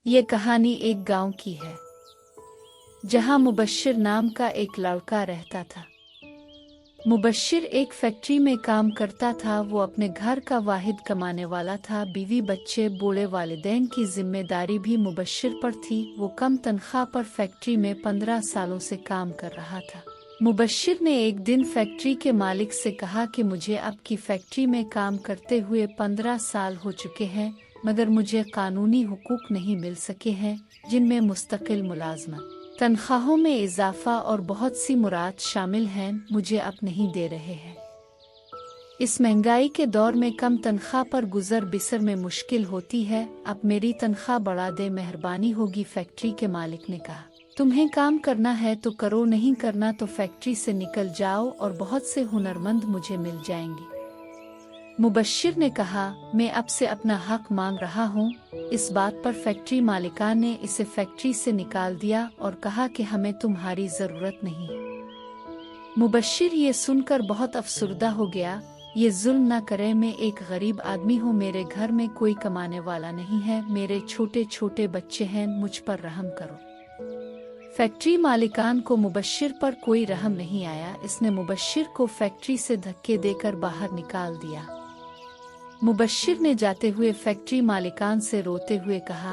ये कहानी एक गांव की है जहां मुबश्शिर नाम का एक लड़का रहता था। मुबश्शिर एक फैक्ट्री में काम करता था। वो अपने घर का वाहिद कमाने वाला था। बीवी, बच्चे, बूढ़े वालिदैन की जिम्मेदारी भी मुबश्शिर पर थी। वो कम तनख्वाह पर फैक्ट्री में 15 सालों से काम कर रहा था। मुबश्शिर ने एक दिन फैक्ट्री के मालिक से कहा कि मुझे आपकी फैक्ट्री में काम करते हुए 15 साल हो चुके हैं, मगर मुझे कानूनी हुकूक नहीं मिल सके हैं, जिनमें मुस्तकिल मुलाजमत, तनख्वाहों में इजाफा और बहुत सी मुराद शामिल हैं। मुझे अब नहीं दे रहे हैं। इस महंगाई के दौर में कम तनख्वाह पर गुजर बिसर में मुश्किल होती है। अब मेरी तनख्वाह बढ़ा दे, मेहरबानी होगी। फैक्ट्री के मालिक ने कहा, तुम्हें काम करना है तो करो, नहीं करना तो फैक्ट्री से निकल जाओ और बहुत से हुनरमंद मुझे मिल जाएंगे। मुबश्शिर ने कहा, मैं अब से अपना हक मांग रहा हूँ। इस बात पर फैक्ट्री मालिका ने इसे फैक्ट्री से निकाल दिया और कहा कि हमें तुम्हारी जरूरत नहीं है। मुबश्शिर ये सुनकर बहुत अफसुर्दा हो गया। ये जुल्म न करे, मैं एक गरीब आदमी हूँ, मेरे घर में कोई कमाने वाला नहीं है, मेरे छोटे छोटे बच्चे हैं, मुझ पर रहम करो। फैक्ट्री मालिकान को मुबश्शिर पर कोई रहम नहीं आया। इसने मुबश्शिर को फैक्ट्री से धक्के देकर बाहर निकाल दिया। मुबश्शिर ने जाते हुए फैक्ट्री मालिकान से रोते हुए कहा,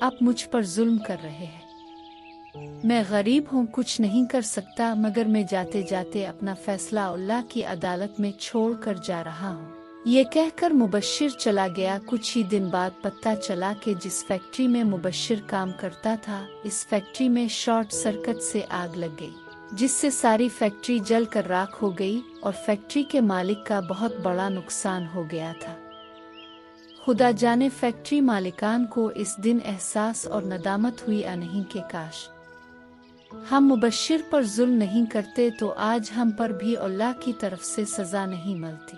आप मुझ पर जुल्म कर रहे हैं। मैं गरीब हूँ, कुछ नहीं कर सकता, मगर मैं जाते जाते अपना फैसला अल्लाह की अदालत में छोड़ कर जा रहा हूँ। ये कहकर मुबश्शिर चला गया। कुछ ही दिन बाद पता चला कि जिस फैक्ट्री में मुबश्शिर काम करता था, इस फैक्ट्री में शॉर्ट सर्किट से आग लग गई, जिससे सारी फैक्ट्री जल कर राख हो गई और फैक्ट्री के मालिक का बहुत बड़ा नुकसान हो गया था। खुदा जाने फैक्ट्री मालिकान को इस दिन एहसास और नदामत हुई या नहीं कि काश हम मुबश्शिर पर जुल्म नहीं करते तो आज हम पर भी अल्लाह की तरफ से सजा नहीं मिलती।